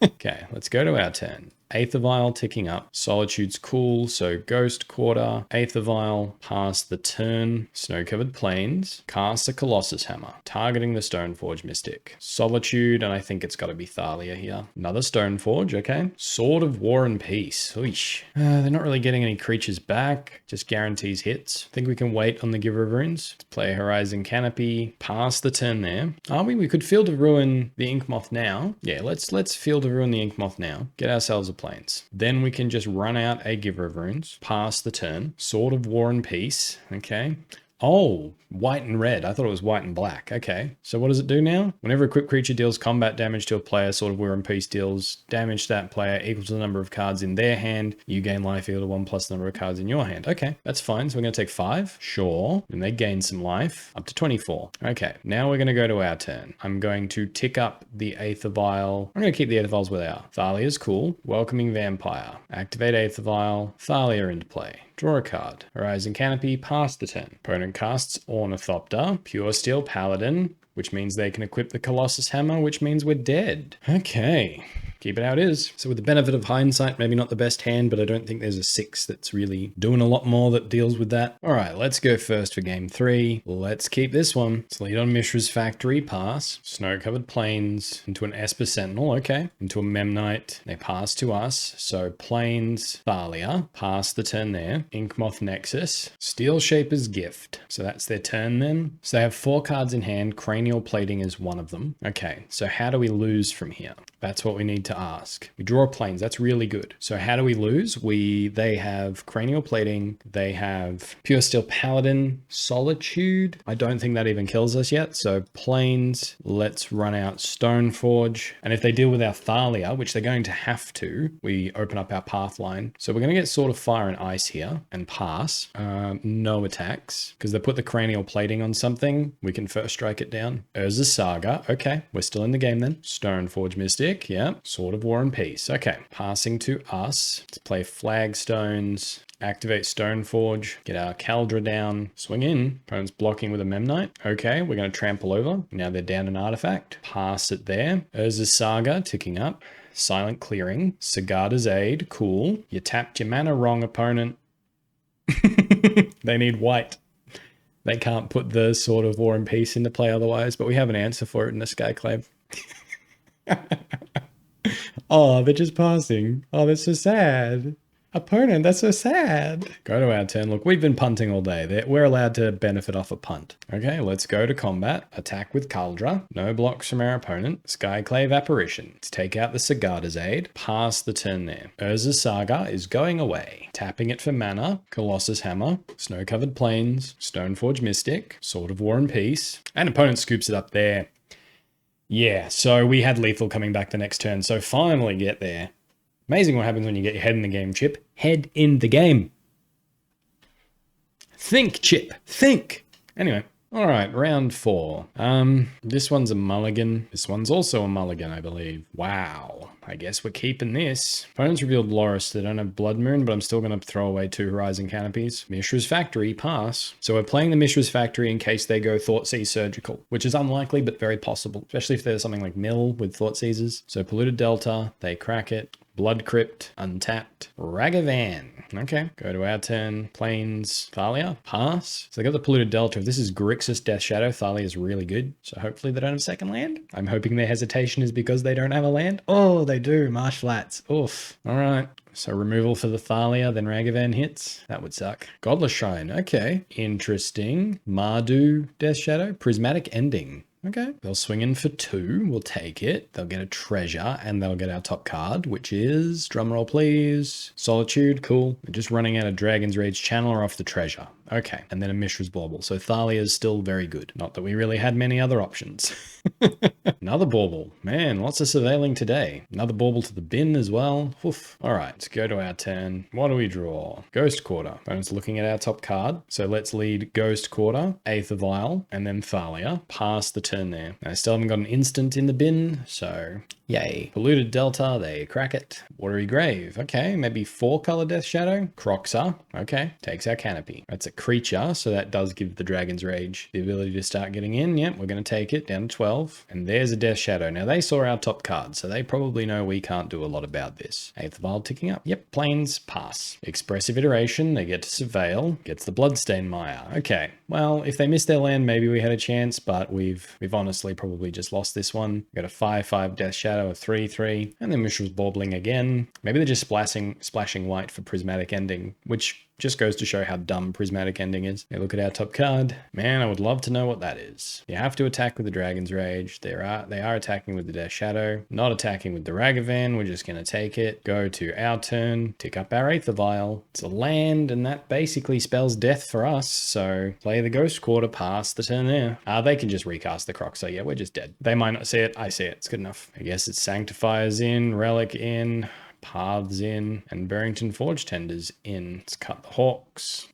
Okay, let's go to our turn. Aether Vial ticking up. Solitude's cool, so Ghost Quarter. Aether Vial, pass the turn. Snow-Covered Plains. Cast a Colossus Hammer, targeting the Stoneforge Mystic. Solitude, and I think it's got to be Thalia here. Another Stoneforge, okay. Sword of War and Peace. Oish. They're not really getting any creatures back. Just guarantees hits. I think we can wait on the Giver of Runes. Let's play Horizon Canopy. Pass the turn there. Are we? We could Field of Ruin the Inkmoth now. Yeah, let's Field of Ruin the Inkmoth now. Get ourselves a Plains. Then we can just run out a Giver of Runes. Pass the turn. Sword of War and Peace. Okay. Oh, white and red. I thought it was white and black. Okay. So what does it do now? Whenever a equipped creature deals combat damage to a player, Sword of War and Peace deals damage to that player equal to the number of cards in their hand. You gain life equal to 1 plus the number of cards in your hand. Okay, that's fine. So we're going to take 5. Sure. And they gain some life up to 24. Okay, now we're going to go to our turn. I'm going to tick up the Aether Vial. I'm going to keep the Aether Vials where they are. Thalia's cool. Welcoming Vampire. Activate Aether Vial. Thalia into play. Draw a card. Horizon Canopy, pass the turn. Opponent casts Ornithopter, Pure Steel Paladin, which means they can equip the Colossus Hammer, which means we're dead. Okay. Keep it how it is. So with the benefit of hindsight, maybe not the best hand, but I don't think there's a 6 that's really doing a lot more that deals with that. All right, let's go first for game 3. Let's keep this one. Let's lead on Mishra's Factory, pass. Snow-Covered Plains into an Esper Sentinel, okay. Into a Memnite, they pass to us. So Plains, Thalia, pass the turn there. Inkmoth Nexus, Steel Shaper's Gift. So that's their turn then. So they have 4 cards in hand. Cranial Plating is one of them. Okay, so how do we lose from here? That's what we need to ask. We draw Plains, that's really good. So how do we lose? They have Cranial Plating, they have Pure Steel Paladin, Solitude. I don't think that even kills us yet. So Plains, let's run out Stoneforge. And if they deal with our Thalia, which they're going to have to, we open up our path line. So we're going to get Sword of Fire and Ice here and pass. No attacks, because they put the Cranial Plating on something. We can first strike it down. Urza's Saga, okay, we're still in the game then. Stoneforge Mystic, yeah. Sword of War and Peace. Okay, passing to us. Let's play Flagstones. Activate Stoneforge. Get our Kaldra down. Swing in. Opponent's blocking with a Memnite. Okay, we're going to trample over. Now they're down an artifact. Pass it there. Urza's Saga ticking up. Silent Clearing. Sigarda's Aid. Cool. You tapped your mana wrong, opponent. They need white. They can't put the Sword of War and Peace into play otherwise, but we have an answer for it in the Skyclave. Oh, they're just passing. Oh, that's so sad. Opponent, that's so sad. Go to our turn. Look, we've been punting all day. We're allowed to benefit off a punt. Okay, let's go to combat. Attack with Kaldra. No blocks from our opponent. Skyclave Apparition. Let's take out the Sigarda's Aid. Pass the turn there. Urza's Saga is going away. Tapping it for mana. Colossus Hammer. Snow-Covered Plains. Stoneforge Mystic. Sword of War and Peace. And opponent scoops it up there. Yeah, so we had lethal coming back the next turn, so finally get there. Amazing what happens when you get your head in the game, Chip. Head in the game. Think, Chip. Think. Anyway. All right, round 4. This one's a mulligan. This one's also a mulligan, I believe. Wow. I guess we're keeping this. Opponents revealed Loris. They don't have Blood Moon, but I'm still going to throw away 2 Horizon Canopies. Mishra's Factory, pass. So we're playing the Mishra's Factory in case they go Thoughtseize Surgical, which is unlikely, but very possible, especially if there's something like Mill with Thoughtseizes. So Polluted Delta, they crack it. Blood Crypt, untapped. Ragavan. Okay, go to our turn. Plains, Thalia, pass. So they got the Polluted Delta. If this is Grixis Death Shadow, Thalia is really good. So hopefully they don't have second land. I'm hoping their hesitation is because they don't have a land. Oh, they do. Marsh Flats. Oof. All right. So removal for the Thalia, then Ragavan hits. That would suck. Godless Shine. Okay. Interesting. Mardu Death Shadow. Prismatic Ending. Okay, they'll swing in for 2. We'll take it. They'll get a treasure and they'll get our top card, which is, drumroll please, Solitude. Cool. We're just running out of Dragon's Rage Channeler off the treasure. Okay, and then a Mishra's Bauble. So Thalia is still very good. Not that we really had many other options. Another Bauble. Man, lots of surveilling today. Another Bauble to the bin as well. Oof. All right, let's go to our turn. What do we draw? Ghost Quarter. Opponent's looking at our top card. So let's lead Ghost Quarter, Aether Vial, and then Thalia. Pass the turn there. I still haven't got an instant in the bin, so yay. Polluted Delta, they crack it. Watery Grave. Okay, maybe 4-color Death Shadow. Croxa. Okay, takes our Canopy. That's a creature, so that does give the Dragon's Rage the ability to start getting in. Yep, we're going to take it down to 12. And there's a Death Shadow. Now, they saw our top card, so they probably know we can't do a lot about this. Aether Vial ticking up. Yep, Plains, pass. Expressive Iteration, they get to Surveil. Gets the Bloodstained Mire. Okay, well, if they missed their land, maybe we had a chance, but we've honestly probably just lost this one. Got a 5/5 Death Shadow, a 3/3, and then Mishra's Bauble again. Maybe they're just splashing white for Prismatic Ending, which just goes to show how dumb Prismatic Ending is. Hey, look at our top card. Man, I would love to know what that is. You have to attack with the Dragon's Rage. They are attacking with the Death Shadow. Not attacking with the Ragavan. We're just going to take it. Go to our turn. Tick up our Aether Vial. It's a land, and that basically spells death for us. So play the Ghost Quarter, pass the turn there. They can just recast the Croxa. Yeah, we're just dead. They might not see it. I see it. It's good enough. I guess it's Sanctifiers in, Relic in, Paths in, and Burrenton Forge-Tenders in. Let's cut the Hawks.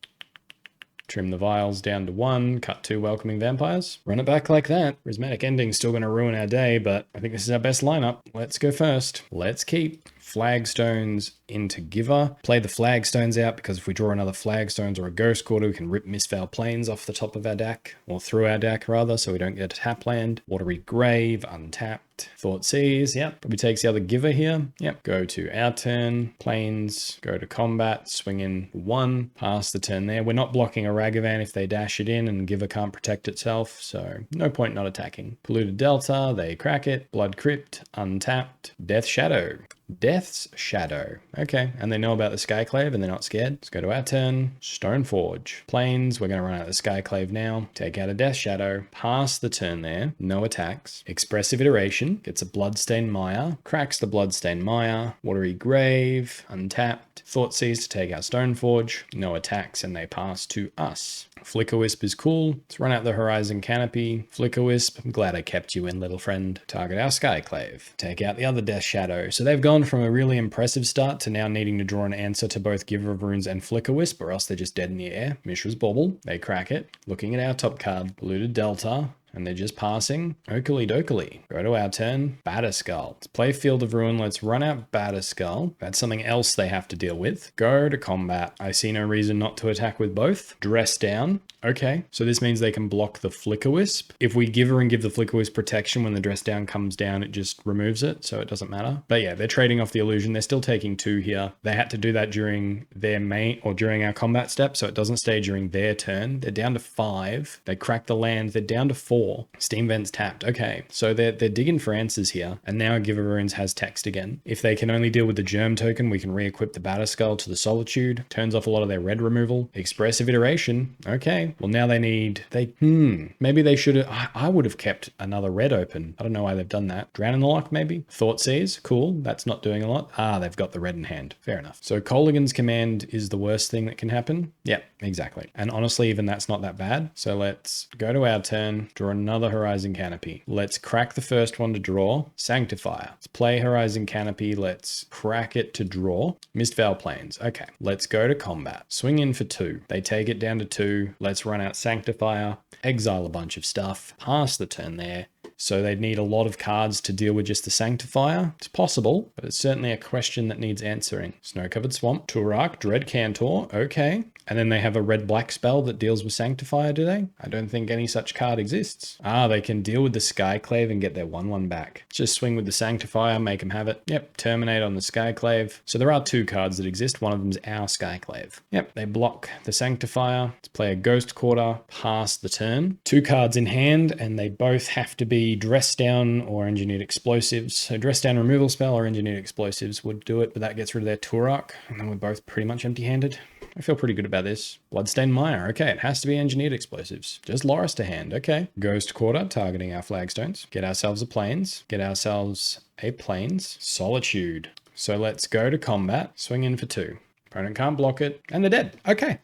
Trim the Vials down to 1, cut 2 Welcoming Vampires. Run it back like that. Prismatic Ending's still going to ruin our day, but I think this is our best lineup. Let's go first. Let's keep Flagstones into Giver. Play the Flagstones out because if we draw another Flagstones or a Ghost Quarter, we can rip Mistveil Plains off the top of our deck, or through our deck rather, so we don't get a tap land. Watery Grave, untapped. Thoughtseize, yep. Probably takes the other Giver here. Yep. Go to our turn. Plains, go to combat, swing in 1, pass the turn there. We're not blocking a Ragavan if they dash it in, and Giver can't protect itself, so no point not attacking. Polluted Delta, they crack it. Blood Crypt, untapped. Death Shadow. Death's Shadow. Okay, and they know about the Skyclave and they're not scared. Let's go to our turn. Stoneforge. Plains, we're going to run out the Skyclave now. Take out a Death Shadow. Pass the turn there. No attacks. Expressive Iteration. Gets a Bloodstained Mire. Cracks the Bloodstained Mire. Watery Grave. Untapped. Thoughtseize to take out Stoneforge. No attacks and they pass to us. Flickerwisp is cool. Let's run out the Horizon Canopy. Flickerwisp, I'm glad I kept you in, little friend. Target our Skyclave. Take out the other Death Shadow. So they've gone from a really impressive start to now needing to draw an answer to both Giver of Runes and Flickerwisp, or else they're just dead in the air. Mishra's Bauble. They crack it. Looking at our top card. Polluted Delta. And they're just passing. Oakley dokley. Go to our turn. Batterskull. Let's play Field of Ruin. Let's run out Batterskull. That's something else they have to deal with. Go to combat. I see no reason not to attack with both. Dress down. Okay, so this means they can block the Flickerwisp. If we give her and give the Flickerwisp protection, when the dress down comes down, it just removes it, so it doesn't matter. But yeah, they're trading off the illusion. They're still taking 2 here. They had to do that during their main, or during our combat step, so it doesn't stay during their turn. They're down to 5. They crack the land. They're down to 4. Steam Vent's tapped. Okay, so they're digging for answers here, and now Giver of Runes has text again. If they can only deal with the Germ token, we can re-equip the Batterskull to the Solitude. Turns off a lot of their red removal. Expressive Iteration. Okay. Well, now they need, maybe they should have, I would have kept another red open. I don't know why they've done that. Drannith Magistrate, maybe? Thoughtseize, cool. That's not doing a lot. They've got the red in hand. Fair enough. So Kolaghan's Command is the worst thing that can happen. Yep, exactly. And honestly, even that's not that bad. So let's go to our turn, draw another Horizon Canopy. Let's crack the first one to draw. Sanctifier. Let's play Horizon Canopy. Let's crack it to draw. Mistveil Plains. Okay, let's go to combat. Swing in for 2. They take it down to 2. Let's run out Sanctifier, exile a bunch of stuff, pass the turn there, So they'd need a lot of cards to deal with just the Sanctifier. It's possible, but it's certainly a question that needs answering. Snow-Covered Swamp, Turak, Dread Cantor, okay. And then they have a red-black spell that deals with Sanctifier, do they? I don't think any such card exists. Ah, they can deal with the Skyclave and get their 1/1 back. Just swing with the Sanctifier, make them have it. Yep, terminate on the Skyclave. So there are 2 cards that exist. One of them's our Skyclave. Yep, they block the Sanctifier. Let's play a Ghost Quarter, pass the turn. 2 cards in hand, and they both have to be Dress Down or Engineered Explosives. So Dress Down removal spell or Engineered Explosives would do it, but that gets rid of their Turak. And then we're both pretty much empty-handed. I feel pretty good about this. Bloodstained Mire. Okay, it has to be Engineered Explosives. Just Loris to hand. Okay. Ghost Quarter, targeting our Flagstones. Get ourselves a Plains. Get ourselves a Plains. Solitude. So let's go to combat. Swing in for 2. Opponent can't block it. And they're dead. Okay.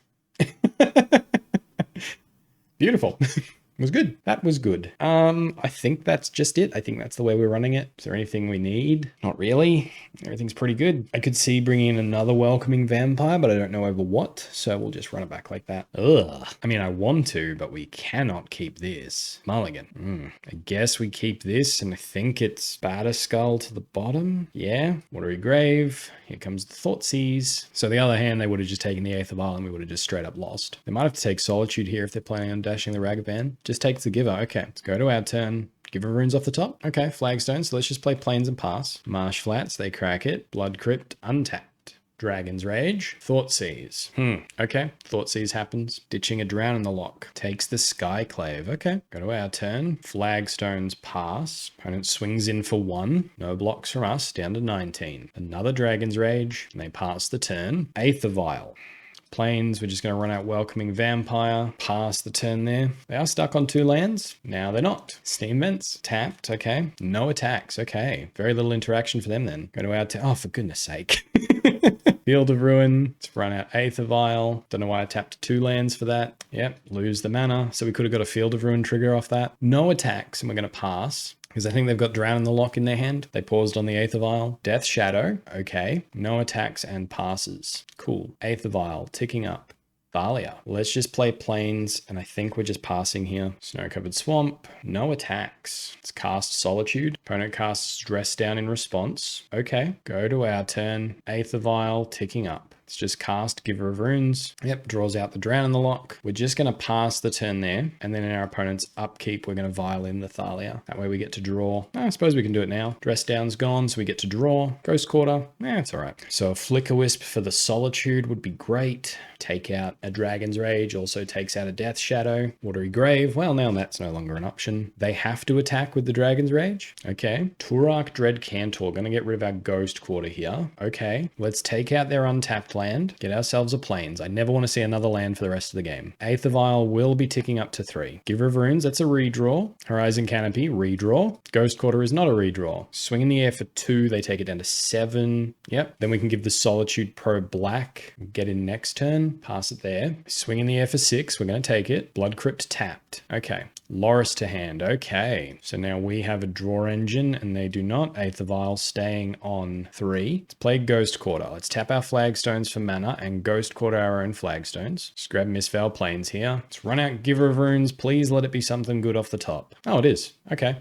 Beautiful. Was good. That was good. I think that's just it. I think that's the way we're running it. Is there anything we need? Not really. Everything's pretty good. I could see bringing in another Welcoming Vampire, but I don't know over what. So we'll just run it back like that. Ugh. I mean, I want to, but we cannot keep this. Mulligan. I guess we keep this, and I think it's Batterskull to the bottom. Yeah. Watery Grave. Here comes the Thoughtseize. So the other hand, they would have just taken the Aether Vial and we would have just straight up lost. They might have to take Solitude here if they're planning on dashing the Ragavan. Just takes the Giver. Okay, let's go to our turn. Giver runes off the top. Okay, Flagstone. So let's just play Plains and pass. Marsh Flats, they crack it. Blood Crypt, untapped. Dragon's Rage, Thoughtseize. Okay, Thoughtseize happens. Ditching a Drown in the lock. Takes the Skyclave. Okay, go to our turn. Flagstones pass. Opponent swings in for 1. No blocks from us, down to 19. Another Dragon's Rage, and they pass the turn. Aether Vial. Plains, we're just going to run out Welcoming Vampire, pass the turn there. They are stuck on 2 lands. Now they're not. Steam Vents, tapped, okay. No attacks, okay. Very little interaction for them then. Go to our turn. Oh, for goodness sake. Field of Ruin, let's run out Aether Vial. Don't know why I tapped 2 lands for that. Yep, lose the mana. So we could have got a Field of Ruin trigger off that. No attacks, and we're going to pass. Because I think they've got Drown in the Lock in their hand. They paused on the Aether Vial. Death Shadow. Okay. No attacks and passes. Cool. Aether Vial. Ticking up. Thalia. Let's just play Plains, and I think we're just passing here. Snow-Covered Swamp. No attacks. Let's cast Solitude. Opponent casts Dress Down in response. Okay. Go to our turn. Aether Vial. Ticking up. Let's just cast Giver of Runes. Yep, draws out the Drown in the Lock. We're just going to pass the turn there. And then in our opponent's upkeep, we're going to Vial in the Thalia. That way we get to draw. I suppose we can do it now. Dress Down's gone, so we get to draw. Ghost Quarter. It's all right. So a Flickerwisp for the Solitude would be great. Take out a Dragon's Rage. Also takes out a Death Shadow. Watery Grave. Well, now that's no longer an option. They have to attack with the Dragon's Rage. Okay. Turak, Dread Cantor. Going to get rid of our Ghost Quarter here. Okay. Let's take out their untapped land. Get ourselves a Plains. I never want to see another land for the rest of the game. Aether Vial will be ticking up to 3. Giver of Runes, that's a redraw. Horizon Canopy, redraw. Ghost Quarter is not a redraw. Swing in the air for 2. They take it down to 7. Yep. Then we can give the Solitude Pro black. Get in next turn. Pass it there. Swing in the air for 6. We're going to take it. Blood Crypt tapped. Okay. Loris to hand. Okay. So now we have a draw engine and they do not. Aether Vial staying on 3. Let's play Ghost Quarter. Let's tap our Flagstones for mana and Ghost Quarter our own Flagstones. Let's grab Mistveil Plains here. Let's run out Giver of Runes. Please let it be something good off the top. Oh, it is. Okay.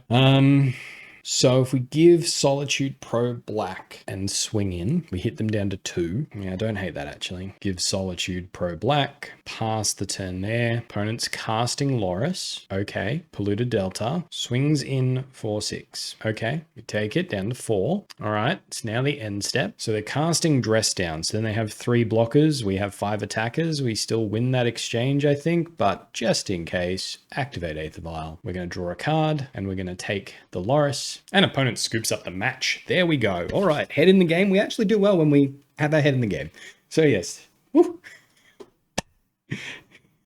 So if we give Solitude Pro black and swing in, we hit them down to 2. Yeah, I don't hate that actually. Give Solitude Pro black, pass the turn there. Opponent's casting Loris. Okay. Polluted Delta. Swings in for 6. Okay. We take it down to 4. All right. It's now the end step. So they're casting Dress Down. So then they have 3 blockers. We have 5 attackers. We still win that exchange, I think. But just in case, activate Aether Vial. We're going to draw a card and we're going to take the Loris. And opponent scoops up the match. There we go. All right, head in the game. We actually do well when we have our head in the game. So yes. Woo.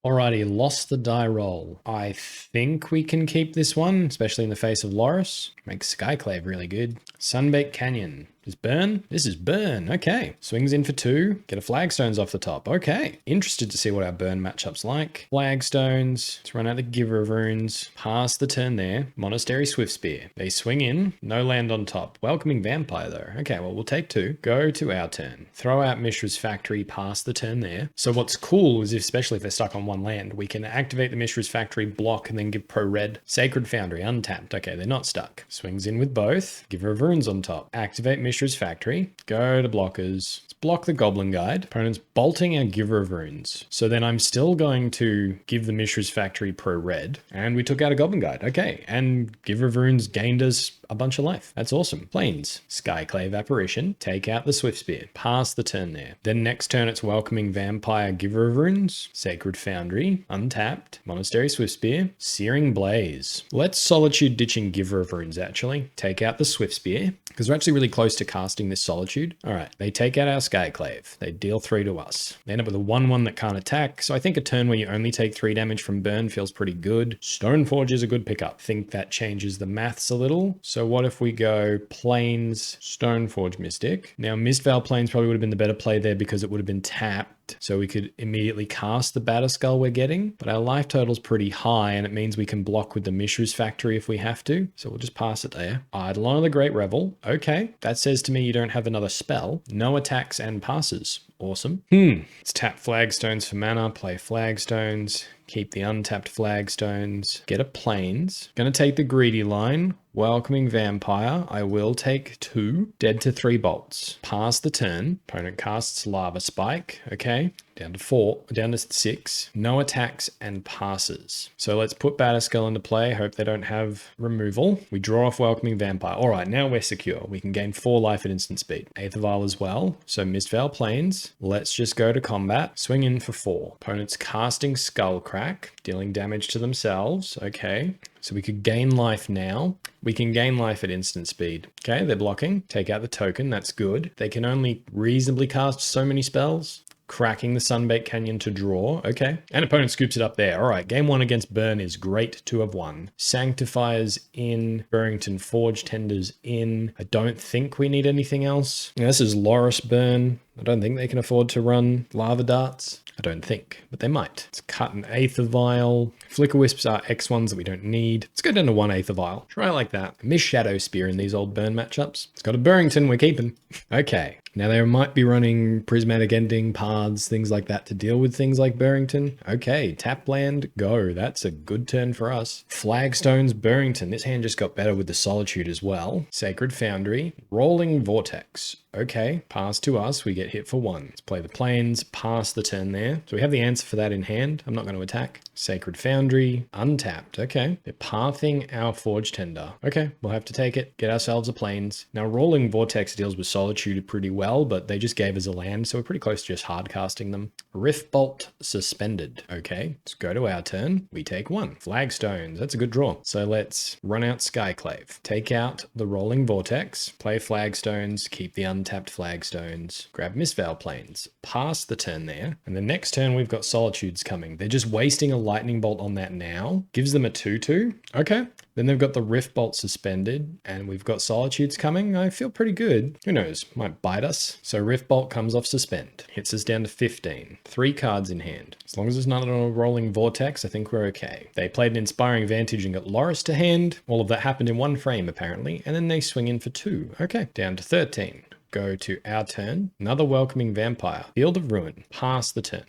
Alrighty, lost the die roll. I think we can keep this one, especially in the face of Loris. Makes Skyclave really good. Sunbaked Canyon. Is burn? This is burn. Okay. Swings in for 2. Get a Flagstones off the top. Okay. Interested to see what our burn matchup's like. Flagstones. Let's run out the Giver of Runes. Pass the turn there. Monastery Swiftspear. They swing in. No land on top. Welcoming Vampire though. Okay, well, we'll take 2. Go to our turn. Throw out Mishra's Factory. Pass the turn there. So what's cool is especially if they're stuck on 1 land, we can activate the Mishra's Factory, block, and then give pro red. Sacred Foundry. Untapped. Okay, they're not stuck. Swings in with both. Giver of Runes on top. Activate Mishra's Factory. Go to blockers. Let's block the Goblin Guide. Opponent's bolting our Giver of Runes. So then I'm still going to give the Mishra's Factory pro red. And we took out a Goblin Guide. Okay. And Giver of Runes gained us a bunch of life. That's awesome. Plains. Skyclave Apparition. Take out the Swiftspear. Pass the turn there. Then next turn it's welcoming Vampire, Giver of Runes. Sacred Foundry. Untapped. Monastery Swiftspear. Searing Blaze. Let's Solitude ditching Giver of Runes actually. Take out the Swiftspear. Because we're actually really close to casting this Solitude. Alright, they take out our Skyclave. They deal 3 to us. They end up with a 1/1 that can't attack, so I think a turn where you only take 3 damage from burn feels pretty good. Stoneforge is a good pickup. Think that changes the maths a little. So what if we go Plains, Stoneforge Mystic? Now Mistveil Plains probably would have been the better play there because it would have been tapped, so we could immediately cast the Batterskull we're getting, but our life total's pretty high and it means we can block with the Mishra's Factory if we have to, so we'll just pass it there. Eidolon of the Great Revel. Okay, that says to me you don't have another spell. No attacks and passes. Awesome. Let's tap Flagstones for mana, play Flagstones, keep the untapped Flagstones, get a Plains. Gonna take the greedy line. Welcoming Vampire. I will take 2. Dead to 3 bolts. Pass the turn. Opponent casts Lava Spike. Okay. Down to 4. Down to 6. No attacks and passes. So let's put Batterskull into play. Hope they don't have removal. We draw off Welcoming Vampire. Alright, now we're secure. We can gain 4 life at instant speed. Aether Vial as well. So Mistveil Plains. Let's just go to combat. Swing in for 4. Opponent's casting Skullcrack. Dealing damage to themselves. Okay. So we could gain life now. We can gain life at instant speed. Okay, they're blocking. Take out the token. That's good. They can only reasonably cast so many spells. Cracking the Sunbaked Canyon to draw. Okay. And opponent scoops it up there. All right. Game 1 against Burn is great to have won. Sanctifiers in. Burrenton Forge-Tenders in. I don't think we need anything else. Now, this is Loris Burn. I don't think they can afford to run Lava Darts. I don't think, but they might. Let's cut an Aether Vial. Flickerwisps are X1s that we don't need. Let's go down to 1 Aether Vial. Try it like that. Miss Shadow Spear in these old burn matchups. It's got a Burrenton, we're keeping. Okay. Now they might be running Prismatic Ending, Paths, things like that to deal with things like Burrenton. Okay, tap land, go. That's a good turn for us. Flagstones, Burrenton. This hand just got better with the Solitude as well. Sacred Foundry, Rolling Vortex. Okay, pass to us, we get hit for 1. Let's play the Plains, pass the turn there. So we have the answer for that in hand. I'm not going to attack. Sacred Foundry, untapped. Okay, they're pathing our Forge-Tender. Okay, we'll have to take it, get ourselves a Plains. Now Rolling Vortex deals with Solitude pretty well, but they just gave us a land, so we're pretty close to just hard casting them. Riftbolt suspended. Okay, let's go to our turn. We take 1. Flagstones, that's a good draw. So let's run out Skyclave. Take out the Rolling Vortex, play Flagstones, keep the untapped Flagstones, grab Mistveil Plains, pass the turn there, and the next turn we've got Solitudes coming. They're just wasting a Lightning Bolt on that now. Gives them a 2/2. Okay. Then they've got the Rift Bolt suspended, and we've got Solitudes coming. I feel pretty good. Who knows? Might bite us. So Rift Bolt comes off suspend. Hits us down to 15. 3 cards in hand. As long as it's not on a Rolling Vortex, I think we're okay. They played an Inspiring Vantage and got Loris to hand. All of that happened in 1 frame, apparently. And then they swing in for 2. Okay. Down to 13. Go to our turn. Another Welcoming Vampire. Field of Ruin. Pass the turn.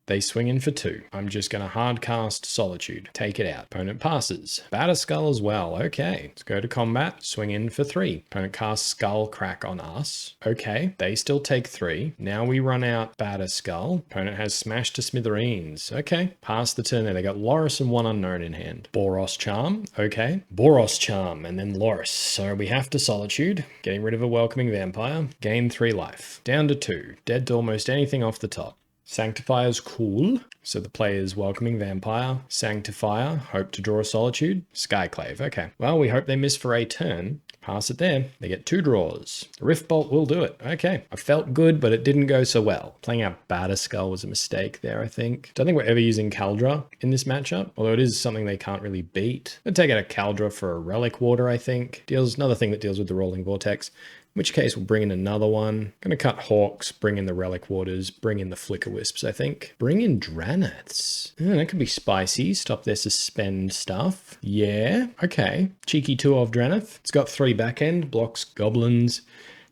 They swing in for 2. I'm just going to hard cast Solitude. Take it out. Opponent passes. Batterskull as well. Okay. Let's go to combat. Swing in for 3. Opponent casts Skullcrack on us. Okay. They still take 3. Now we run out Batterskull. Opponent has Smash to Smithereens. Okay. Pass the turn there. They got Loris and 1 unknown in hand. Boros Charm. Okay. Boros Charm and then Loris. So we have to Solitude. Getting rid of a Welcoming Vampire. Gain 3 life. Down to 2. Dead to almost anything off the top. Sanctifier's cool. So the player's Welcoming Vampire, Sanctifier, hope to draw a Solitude, Skyclave. Okay. Well, we hope they miss for a turn. Pass it there. They get 2 draws. Rift Bolt will do it. Okay. I felt good, but it didn't go so well. Playing out Batterskull was a mistake there, I think. Don't think we're ever using Kaldra in this matchup, although it is something they can't really beat. I'd take out a Kaldra for a Relic-Warder, I think. Deals another thing that deals with the Rolling Vortex. which case we'll bring in another one. Gonna cut Hawks, bring in the Relic-Warders, bring in the Flickerwisps, I think. Bring in Dranniths. That could be spicy. Stop their suspend stuff. Yeah, okay. Cheeky 2 of Drannith. It's got 3 backend, blocks goblins,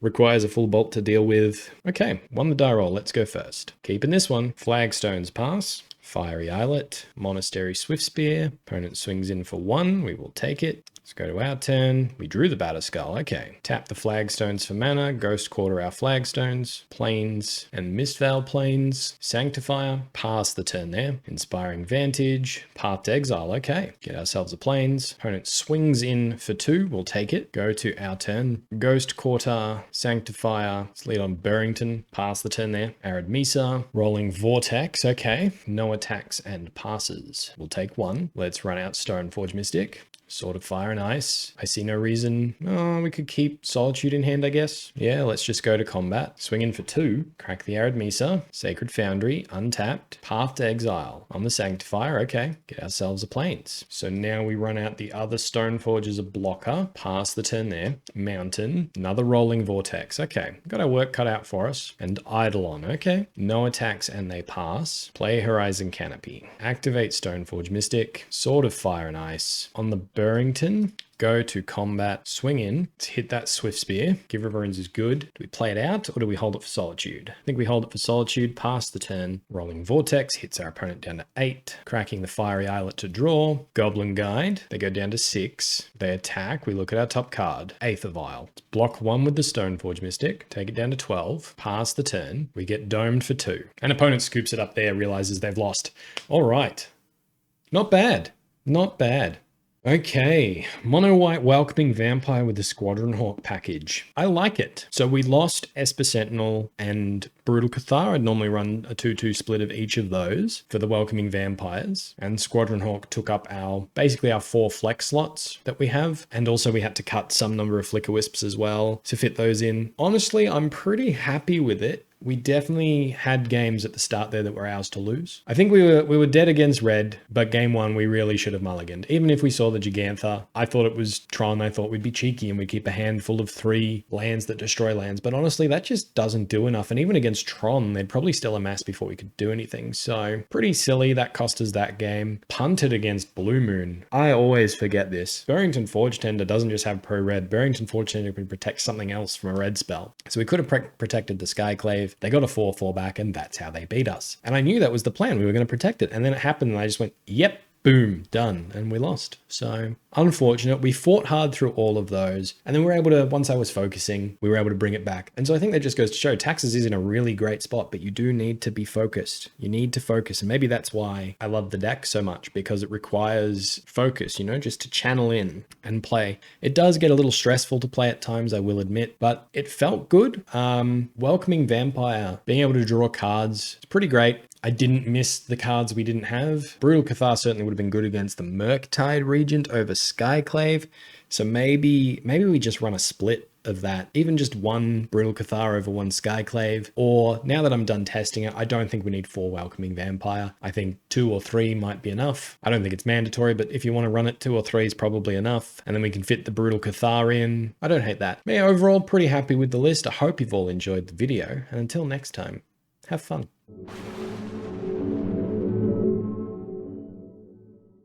requires a full bolt to deal with. Okay, won the die roll. Let's go first. Keeping this one. Flagstones pass. Fiery Islet, Monastery Swift Spear. Opponent swings in for 1. We will take it. Let's go to our turn. We drew the Batterskull. Okay. Tap the Flagstones for mana. Ghost Quarter our Flagstones. Plains and Mistveil Plains. Sanctifier. Pass the turn there. Inspiring Vantage. Path to Exile. Okay. Get ourselves a Plains. Opponent swings in for 2. We'll take it. Go to our turn. Ghost Quarter. Sanctifier. Let's lead on Burrenton. Pass the turn there. Arid Misa. Rolling Vortex. Okay. No attacks and passes. We'll take 1. Let's run out Stoneforge Mystic. Sword of Fire and Ice. I see no reason. Oh, we could keep Solitude in hand, I guess. Yeah, let's just go to combat. Swing in for 2. Crack the Arid Misa. Sacred Foundry. Untapped. Path to Exile. On the Sanctifier. Okay. Get ourselves a Plains. So now we run out the other Stoneforge as a blocker. Pass the turn there. Mountain. Another Rolling Vortex. Okay. Got our work cut out for us. And Eidolon. Okay. No attacks and they pass. Play Horizon Canopy. Activate Stoneforge Mystic. Sword of Fire and Ice. On the Burrenton, go to combat, swing in, to hit that Swift Spear. Give of Runes is good. Do we play it out or do we hold it for Solitude? I think we hold it for Solitude, pass the turn. Rolling Vortex hits our opponent down to 8. Cracking the Fiery Islet to draw. Goblin Guide, they go down to 6. They attack, we look at our top card. Aether Vial. Let's block 1 with the Stoneforge Mystic, take it down to 12. Pass the turn, we get domed for 2. An opponent scoops it up there, realizes they've lost. All right. Not bad. Not bad. Okay, Mono White Welcoming Vampire with the Squadron Hawk package. I like it. So we lost Esper Sentinel and Brutal Cathar. I'd normally run a 2-2 split of each of those for the Welcoming Vampires. And Squadron Hawk took up basically our 4 flex slots that we have. And also we had to cut some number of Flickerwisps as well to fit those in. Honestly, I'm pretty happy with it. We definitely had games at the start there that were ours to lose. I think we were dead against red, but game 1 we really should have mulliganed. Even if we saw the Gigantha, I thought it was Tron. I thought we'd be cheeky and we'd keep a hand full of 3 lands that destroy lands. But honestly, that just doesn't do enough. And even against Tron, they'd probably still amass before we could do anything. So pretty silly. That cost us that game. Punted against Blue Moon. I always forget this. Burrenton Forge-Tender doesn't just have pro-red. Burrenton Forge-Tender can protect something else from a red spell. So we could have protected the Skyclave. They got a 4/4 back and that's how they beat us. And I knew that was the plan. We were going to protect it. And then it happened and I just went, yep, boom, done. And we lost. So unfortunate. We fought hard through all of those. And then we were able to, once I was focusing, we were able to bring it back. And so I think that just goes to show Taxes is in a really great spot, but you do need to be focused. You need to focus. And maybe that's why I love the deck so much, because it requires focus, you know, just to channel in and play. It does get a little stressful to play at times, I will admit, but it felt good. Welcoming Vampire, being able to draw cards, it's pretty great. I didn't miss the cards we didn't have. Brutal Cathar certainly would have been good against the Murktide Regent over Skyclave. So maybe we just run a split of that. Even just 1 Brutal Cathar over 1 Skyclave. Or now that I'm done testing it, I don't think we need 4 Welcoming Vampire. I think 2 or 3 might be enough. I don't think it's mandatory, but if you want to run it, 2 or 3 is probably enough. And then we can fit the Brutal Cathar in. I don't hate that. But yeah, overall, pretty happy with the list. I hope you've all enjoyed the video. And until next time, have fun.